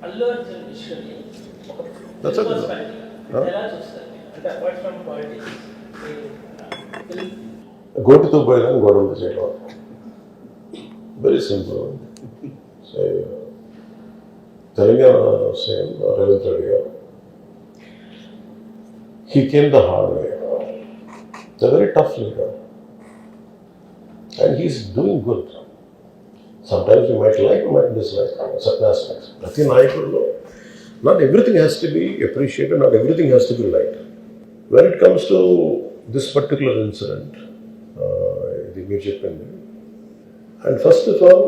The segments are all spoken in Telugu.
అల్లు అర్జున్ విషయాన్ని ఒక That's film okay. perspective ఎలా చూస్తారు? అంటే అపార్ట్ ఫ్రమ్ పాలిటిక్స్ గోటితో పోయిన గొడవలు చేయడం very simple. Telangana CM Revanth Reddy గారు he came the hard way. It's a very tough leader and he's doing good. Sometimes you might like, you might dislike certain aspects. ప్రతి నాయకుడిలో not everything has to be appreciated, not everything has to be liked. When it comes to this particular incident, ఇది మీరు చెప్పింది, and first of all,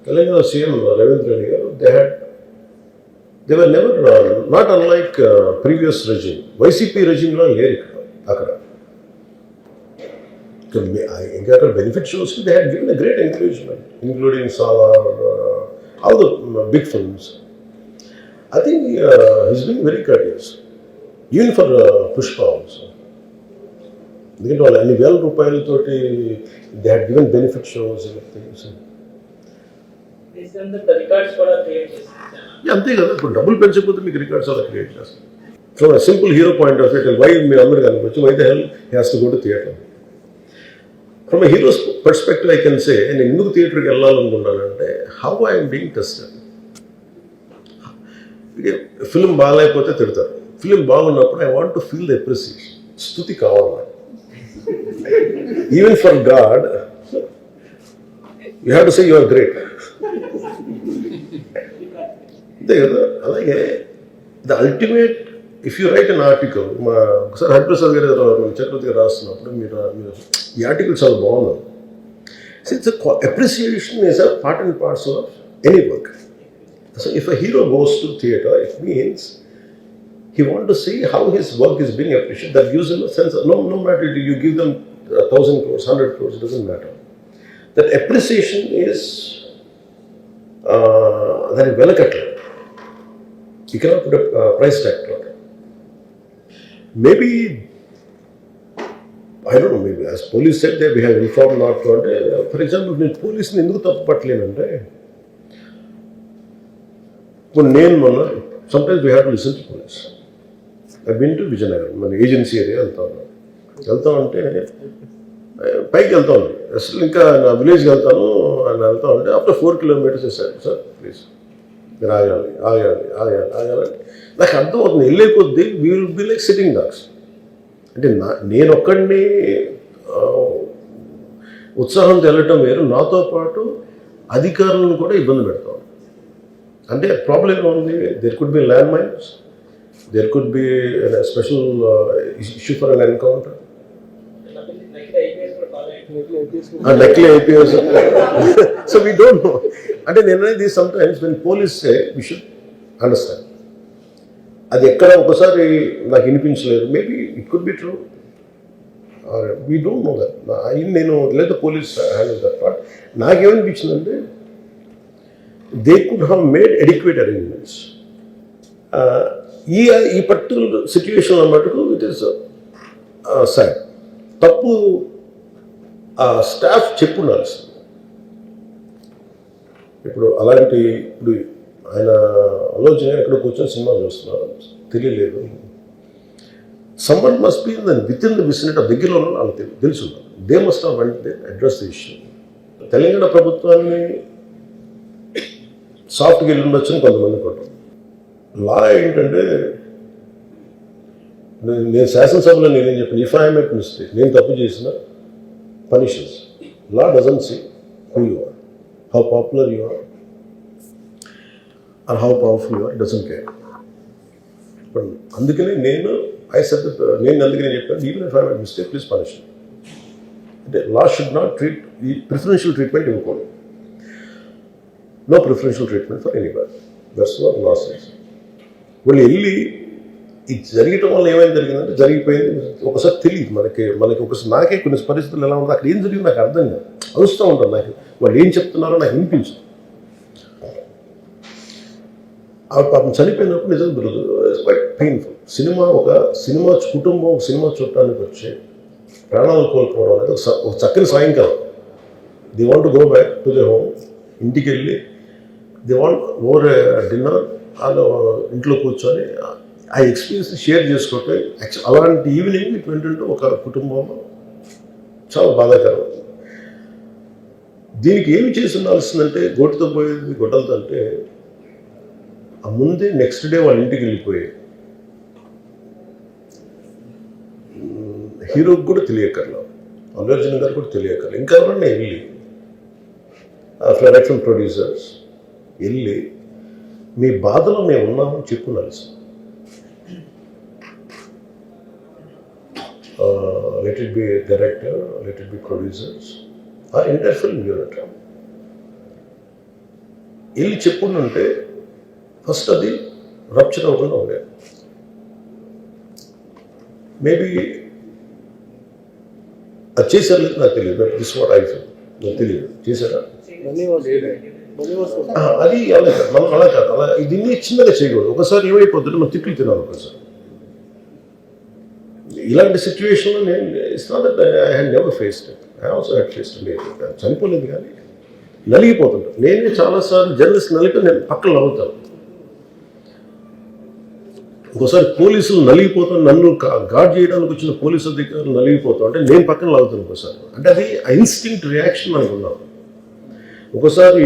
Telangana CM Ravindra Reddy garu, they were never, not unlike previous regime. YCP regime lo లేరు అక్కడ. ఇంకా అక్కడ benefit shows they had given a great encouragement, including Salar, all the big films. I think he's been very courteous, even for Pushpa also. ఎందుకంటే వాళ్ళు అన్ని వేల రూపాయలతోటి they had given benefit shows records కూడా క్రియేట్ చేస్తారు. అంతే కదా, ఇప్పుడు డబ్బులు పెంచకపోతే మీకు రికార్డ్స్ అలా క్రియేట్ చేస్తారు. From simple hero point of view, why మీరు అందరూ కనుకోవచ్చు, why the hell he has to go to theatre. From a hero's perspective I can say, నేను ఎందుకు థియేటర్కి వెళ్ళాలనుకుంటానంటే how I'm being tested. Film బాగాలేకపోతే తిడతారు, ఫిలిం బాగున్నప్పుడు I want to feel the appreciation, స్తుతి కావాలి. Even for God you have to say you are great. అంతే కదా. అలాగే the ultimate, if you write an article, ఒకసారి హరిప్రసాద్ గారు చక్రవర్తి గారు రాస్తున్నప్పుడు మీరు ఈ ఆర్టికల్ చాలా బాగున్నారు. It's appreciation is a part and parcel of any work. So if a hero goes to theatre, it means he wants to see how his work is being appreciated. That gives him a sense of, no matter you give them 1,000 crores, 100 crores, it doesn't matter. That appreciation is that is velakatla. You cannot put a price tag to it. Maybe, I don't know, maybe as police said that we have informed not to. For example, police ni enduku tappu pattalendante, ఇప్పుడు నేను మొన్న sometimes we have to listen to police. I been to Vizianagaram, మన ఏజెన్సీ ఏరియా వెళ్తా ఉంటే పైకి వెళ్తా ఉంది, అసలు ఇంకా నా విలేజ్కి వెళ్తాను అని వెళ్తా ఉంటే after 4 kilometers sir sir please మీరు ఆగాలి ఆగాలి ఆగాలి ఆగాలి. నాకు అర్థమవుతుంది, వెళ్ళే కొద్దీ we will be like sitting dogs. అంటే నేను ఒక్కడిని ఉత్సాహంతో వెళ్ళటం వేరు, నాతో పాటు అధికారులను కూడా ఇబ్బంది పెడతాం. అంటే ప్రాబ్లం ఉంది, there could be land mines, there could be special issue for an encounter, నకిలీ IPS. So we don't know. అంటే నేను అనేది sometimes when police say we should understand. అది ఎక్కడ ఒకసారి నాకు వినిపించలేదు, maybe it could be true, we don't know that. నేను లేదా పోలీస్ హ్యాండిల్ దట్ పార్ట్. నాకేమనిపించిందంటే they could have made adequate arrangements. ఈ పర్టికులర్ సిచ్యువేషన్లో మటుకు ఇట్ ఈస్ సాడ్. తప్పు స్టాఫ్ చెప్పుండాల్సింది. ఇప్పుడు అలాంటి, ఇప్పుడు ఆయన ఆలోచన ఎక్కడ కూర్చొని సినిమా చూస్తున్నారు తెలియలేదు. Someone must be within the vicinity of దగ్గరలో ఉన్న వాళ్ళకి తెలుసున్నారు. They must have went they address the issue. Telangana ప్రభుత్వాన్ని సాఫ్ట్గా వెళ్ళి ఉండొచ్చని కొంతమంది కొట్టారు. లా ఏంటంటే, నేను శాసనసభలో నేనేం చెప్పాను, ఇఫ్ ఐ మేక్ మిస్టేక్, నేను తప్పు చేసిన punishments. Law doesn't see who you are, how popular you are and how powerful you are, doesn't care. ఇప్పుడు అందుకనే నేను అందుకనే చెప్పాను, even if I make mistake please punish. అంటే లా షుడ్ నాట్ ట్రీట్, ఈ ప్రిఫరెన్షియల్ ట్రీట్మెంట్ ఇవ్వకూడదు. No preferential treatment for anybody. That's what law says. వాళ్ళు వెళ్ళి ఇది జరగటం వల్ల ఏమైనా జరిగిందంటే జరిగిపోయింది. ఒకసారి తెలియదు మనకి ఒకసారి నాకే కొన్ని పరిస్థితులు ఎలా ఉందో అక్కడ ఏం జరిగింది నాకు అర్థం కాదు, అరుస్తూ ఉంటాను. నాకు వాళ్ళు ఏం చెప్తున్నారో నాకు వినిపించదు. ఆ పాపం చనిపోయినప్పుడు నిజంగా క్వైట్ పెయిన్ఫుల్. సినిమా కుటుంబం సినిమా చూడటానికి వచ్చి ప్రాణాలు కోల్పోవడం అనేది ఒక చక్కని సాయంకాలం. They want to go back to they home. ఇంటికి వెళ్ళి దే వాంట్ ఓవర్ డిన్నర్ వాళ్ళు ఇంట్లో కూర్చొని ఆ ఎక్స్పీరియన్స్ షేర్ చేసుకోవటం. అలాంటి ఈవినింగ్ ఇట్ వెంటంటే ఒక కుటుంబంలో చాలా బాధాకరం. దీనికి ఏమి చేసి ఉండాల్సిందంటే గోటితో పోయేది గొడ్డలతో అంటే ఆ ముందే నెక్స్ట్ డే వాళ్ళ ఇంటికి వెళ్ళిపోయి హీరోకి కూడా తెలియకర్లా, అల్లు అర్జున్ గారు కూడా తెలియకర్లా, ఇంకా ఎవరన్నా వెళ్ళి డైరెక్షన్ ప్రొడ్యూసర్స్ వెళ్ళి మీ బాధలో మేము ఉన్నామని చెప్పుకోవాలి. Let it be director, let it be producers or entire film unit వెళ్ళి చెప్పుకుంటుంటే ఫస్ట్ అది రప్చర్ అవ్వకుండా ఉండేది. మేబీ అది చేశారు లేదు నాకు తెలియదు. దిస్ వాట్ ఐ ఫీల్, నాకు తెలియదు చేశారా అది అలా కాదు, మనం అలా కాదు, అలా దీన్ని చిన్నగా చేయకూడదు. ఒకసారి ఏమైపోతుంది మనం తిట్లు తినాలి. ఒకసారి ఇలాంటి సిచ్యువేషన్లో నేను it's not that I had never faced it, I also had faced it. చనిపోలేదు కానీ నలిగిపోతుంటాను. నేనే చాలాసార్లు జర్నలిస్ట్ నలిపి నేను పక్కన నవ్వుతాను. ఇంకోసారి పోలీసులు నలిగిపోతాను, నన్ను గార్డ్ చేయడానికి వచ్చిన పోలీసు అధికారులు నలిగిపోతాం అంటే నేను పక్కన లాగుతాను ఒకసారి. అంటే అది ఇన్స్టింక్ట్ రియాక్షన్ మనకు ఉన్నాం. ఒకసారి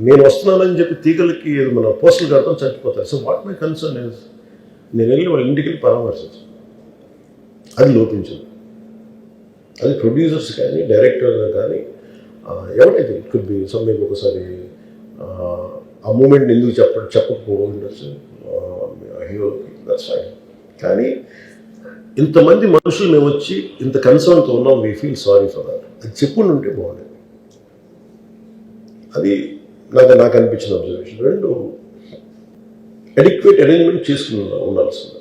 నేను వస్తున్నానని చెప్పి తీగలకి మన పోస్టులు కడతాం, చచ్చిపోతారు. So what my concern is నేను వెళ్ళి వాళ్ళ ఇంటికి వెళ్ళి పరామర్శించాను. అది లోపించింది. అది ప్రొడ్యూసర్స్ కానీ డైరెక్టర్ కానీ ఎవరైతే ఇట్ కుడ్ బి సమ్మెకి ఒకసారి ఆ మూమెంట్ని ఎందుకు చెప్పకపోవచ్చు హీరోకి, దట్స్ ఫైన్. కానీ ఇంతమంది మనుషులు మేము వచ్చి ఇంత కన్సర్న్తో ఉన్నాం, we feel sorry for that, అది చెప్పుకుని ఉంటే బాగుండేది. అది నాకు అనిపించిన అబ్జర్వేషన్. రెండు అడిక్వేట్ అరేంజ్మెంట్ చేసుకుని ఉండాల్సింది.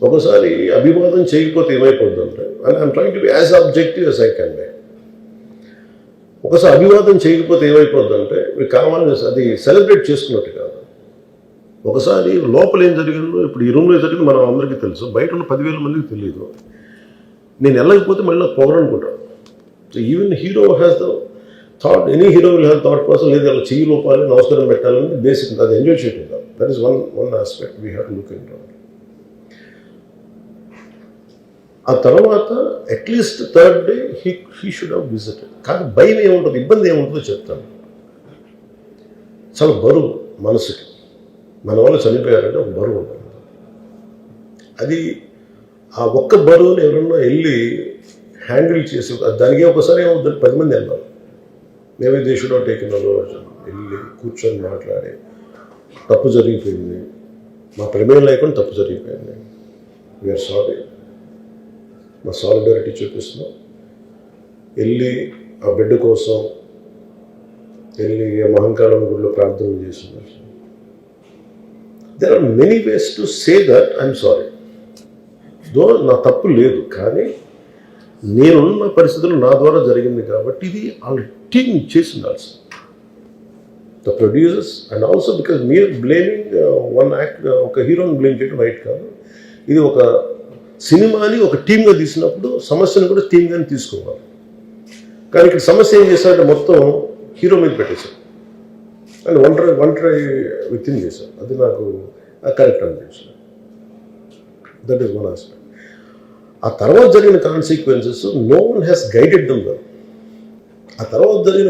ఒకసారి అభివాదం చేయకపోతే ఏమైపోతుందంటే, and I'm trying to be as objective as I can be. ఒకసారి అభివాదం చేయకపోతే ఏమైపోతుందంటే మీరు కావాలని అది సెలబ్రేట్ చేసుకున్నట్టు కాదు. ఒకసారి లోపల ఏం జరిగిందో ఇప్పుడు ఈ రూమ్లో జరిగింది మనం అందరికీ తెలుసు, బయట ఉన్న 10,000 మందికి తెలియదు. నేను వెళ్ళకపోతే మళ్ళీ నాకు పొగరనుకుంటాను. So even hero has the thought, any hero will have thought కోసం, లేదు అలా చెయ్యి లోపాలి నమస్కారం పెట్టాలని బేసిక్ అది ఎంజాయ్ చేయటం. That is one aspect we have to look in. ఆ తర్వాత at least third day he should have visited. కానీ భయం ఏముంటుంది, ఇబ్బంది ఏముంటుందో చెప్తాను. చాలా బరువు మనసుకి, మన వాళ్ళు చనిపోయారంటే ఒక బరువు ఉంటుంది. అది ఆ ఒక్క బరువుని ఎవరన్నా వెళ్ళి హ్యాండిల్ చేసి దానికి ఒకసారి ఏమవుతుంది 10 మంది వెళ్ళాలి. మేమే దే షుడ్ హావ్ టేకెన్ వెళ్ళి కూర్చొని మాట్లాడి తప్పు జరిగిపోయింది, మా ప్రమేయం లేకుండా తప్పు జరిగిపోయింది, వీఆర్ సారీ, మా సాలిడారిటీ చూపిస్తున్నాం. వెళ్ళి ఆ బిడ్డ కోసం వెళ్ళి మహంకాళం గుడిలో ప్రార్థన చేస్తున్నారు. There are many ways to say that I'm sorry, though నా తప్పు లేదు, కానీ నేనున్న పరిస్థితులు నా ద్వారా జరిగింది కాబట్టి ఇది వాళ్ళ టీం చేసి ఉండాల్సి. The producers and also because మీరు బ్లేమింగ్ వన్ యాక్ట్, ఒక హీరోని బ్లేమ్ చేయడం రైట్ కాదు. ఇది ఒక సినిమాని ఒక టీమ్గా తీసినప్పుడు సమస్యను కూడా టీమ్గానే తీసుకోవాలి. కానీ ఇక్కడ సమస్య ఏం చేశారంటే మొత్తం హీరో మీద పెట్టేశారు అండ్ ఒంటరి వ్యక్తిని చేశారు. అది నాకు కరెక్ట్ అనిపించింది. That is one aspect. ఆ తర్వాత జరిగిన consequences no one has guided them well. ఆ తర్వాత జరిగిన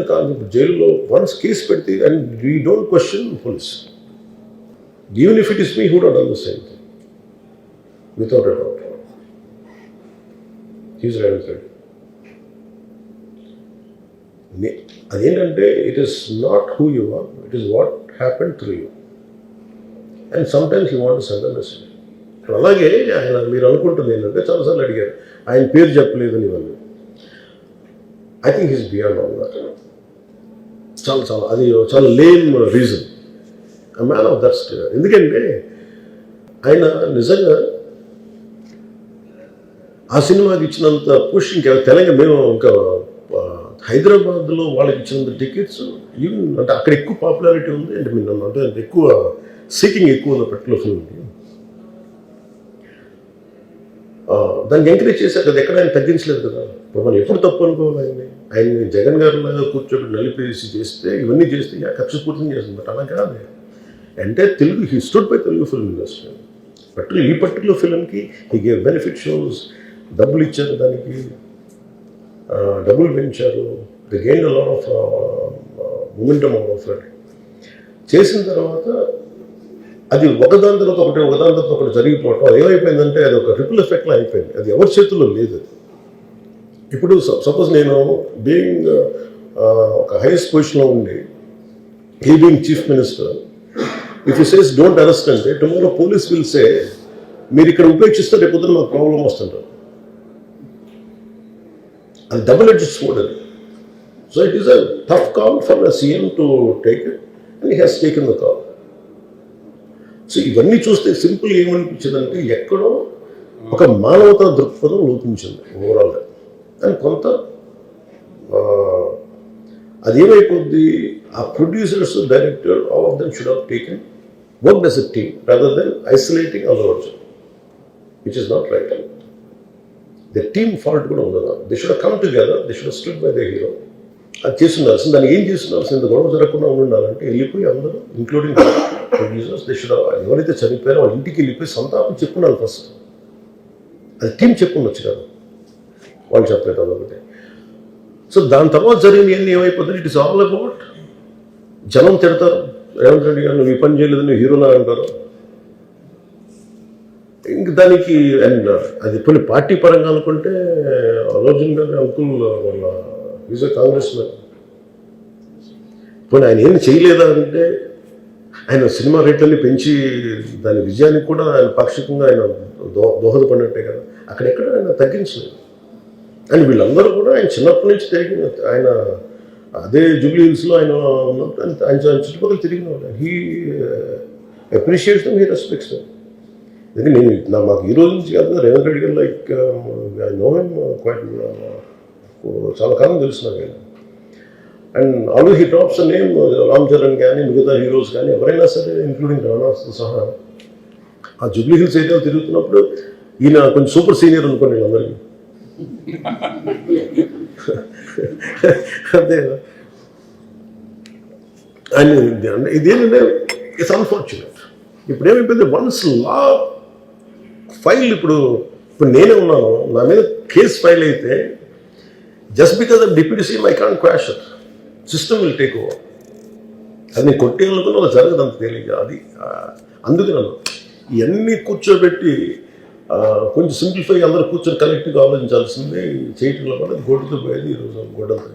జైలులో వన్స్ కేసు పెడితే and we don't question police, even if it is me who don't done the same thing without a doubt. He's right. అదేంటంటే it is not who you are, it is what happen through you and sometimes you want to send a message. అలాగే ఆయన మీరు అనుకుంటుంది ఏంటంటే చాలాసార్లు అడిగారు ఆయన పేరు చెప్పలేదని వాళ్ళు. I think he's beyond all that. చాలా అది చాలా lame reason. A man of that state. ఎందుకంటే ఆయన నిజంగా ఆ సినిమాకి ఇచ్చినంత పుష్ ఇంకా తెలంగాణ మేము ఇంకా హైదరాబాద్లో వాళ్ళకి ఇచ్చినంత టికెట్స్ ఈవెన్ అంటే అక్కడ ఎక్కువ పాపులారిటీ ఉంది అంటే మీరు అంటే ఎక్కువ సీకింగ్ ఎక్కువ ఉంది పర్టికులర్ ఫిల్మ్కి. దాన్ని ఎంకరేజ్ చేశారు కదా, ఎక్కడ ఆయన తగ్గించలేదు కదా. ఇప్పుడు మనం ఎప్పుడు తప్పు అనుకోవాలి ఆయన్ని. ఆయన్ని జగన్ గారిలాగా కూర్చోబెట్టి నలిపేసి చేస్తే ఇవన్నీ చేస్తే కక్షపూర్తిని చేస్తుంది. బట్ అలా కాదు. అంటే Telugu he stood by Telugu film industry. ఈ పర్టికులర్ ఫిల్మ్కి హీ గేవ్ బెనిఫిట్ షోస్, డబ్బులు ఇచ్చారు, దానికి డబ్బులు పెంచారు. The gain a lot of momentum of it. చేసిన తర్వాత అది ఒకదాని తర్వాత ఒకటి జరిగిపోవటం, అది ఏమైపోయిందంటే అది ఒక రిపుల్ ఎఫెక్ట్లో అయిపోయింది. అది ఎవరి చేతుల్లో లేదు. అది ఇప్పుడు సపోజ్ నేను బీయింగ్ ఒక హైయెస్ట్ పొజిషన్లో ఉండి, he being chief minister, if you says don't arrest అంటే టుమారో పోలీస్ విల్ సే మీరు ఇక్కడ ఉపేక్షిస్తే రేపు పొద్దున మాకు ప్రాబ్లం వస్తుంటారు. అది డబుల్ ఎడ్జ్డ్ స్వోర్డ్ అది. So it is a tough call for the CM to take it and he has taken the call. So ఇవన్నీ చూస్తే సింపుల్ ఏమనిపించిందంటే ఎక్కడో ఒక మానవతా దృక్పథం లోపించింది ఓవరాల్గా. అని కొంత అదేమైపోద్ది, ఆ producers, director, all of them should have taken work as a team rather than isolating Allu Arjun, which is not right. The team fault కూడా ఉండదు. They should come together, they should stood by the hero. అది చేస్తుండాల్సింది. దాన్ని ఏం చేస్తుండాల్సింది, గొడవ జరగకుండా ఉండాలంటే వెళ్ళిపోయి అందరూ ఇంక్లూడింగ్ ప్రొడ్యూసర్స్ దే షుడ్, ఎవరైతే చనిపోయారో వాళ్ళ ఇంటికి వెళ్ళిపోయి సంతాపం చెప్పుండాలి ఫస్ట్. అది టీం చెప్పుండొచ్చు కదా, వాళ్ళు చెప్పలేదు అదొకటి. సో దాని తర్వాత జరిగినవన్నీ ఏమైపోతుంది, ఇట్ ఇస్ ఆల్ అబౌట్ జనం తిడతారు, రేవంత్ రెడ్డి గారు నువ్వు ఈ పని చేయలేదని హీరోలా అంటారు. ఇంక దానికి అండ్ అది కొన్ని పార్టీ పరంగా అనుకుంటే అర్జున్ గారి అంకుల్ వాళ్ళ ఈజ్ ఎ కాంగ్రెస్ మ్యాన్. పోనీ ఆయన ఏం చేయలేదా అంటే ఆయన సినిమా రేట్లన్నీ పెంచి దాని విజయానికి కూడా ఆయన పాక్షికంగా ఆయన దోహదపడినట్టే కదా. అక్కడెక్కడ ఆయన తగ్గించలేదు. అండ్ వీళ్ళందరూ కూడా ఆయన చిన్నప్పటి నుంచి తిరిగిన, ఆయన అదే జూబ్లీ హిల్స్లో ఆయన ఉన్నప్పుడు ఆయన చుట్టుపక్కల తిరిగిన వాళ్ళు. He appreciates them, he respects them. ఎందుకంటే మాకు ఈ రోజు నుంచి కాదు, రేవంత్ రెడ్డి గారు like I know him quite, చాలా కాలం తెలుసు నాకు ఆయన. And always he drops name Ram Charan కానీ మిగతా హీరోస్ కానీ ఎవరైనా సరే ఇంక్లూడింగ్ రాణాతో సహా ఆ జూబ్లీ హిల్స్ ఏరియాలో తిరుగుతున్నప్పుడు ఈయన కొంచెం సూపర్ సీనియర్ అనుకోండి వీళ్ళందరికీ. అదే ఆయన ఇదేంటంటే ఇట్స్ అన్ఫార్చునేట్. ఇప్పుడు ఏమైపోయింది, వన్స్ లా ఫైల్ ఇప్పుడు నేనే ఉన్నాను, నా మీద కేసు ఫైల్ అయితే just because of deputy CM I can't quash it, system will take over. అది నేను కొట్టేయాలనుకున్నా అది జరగదు అంత తేలిక. అది అందుకే నన్ను ఇవన్నీ కూర్చోబెట్టి కొంచెం సింప్లిఫై అందరూ కూర్చొని కలెక్టివ్గా ఆలోచించాల్సిందే చేయటంలో కూడా గొడ్డుతో పోయేది ఈరోజు గొడ్డలతో.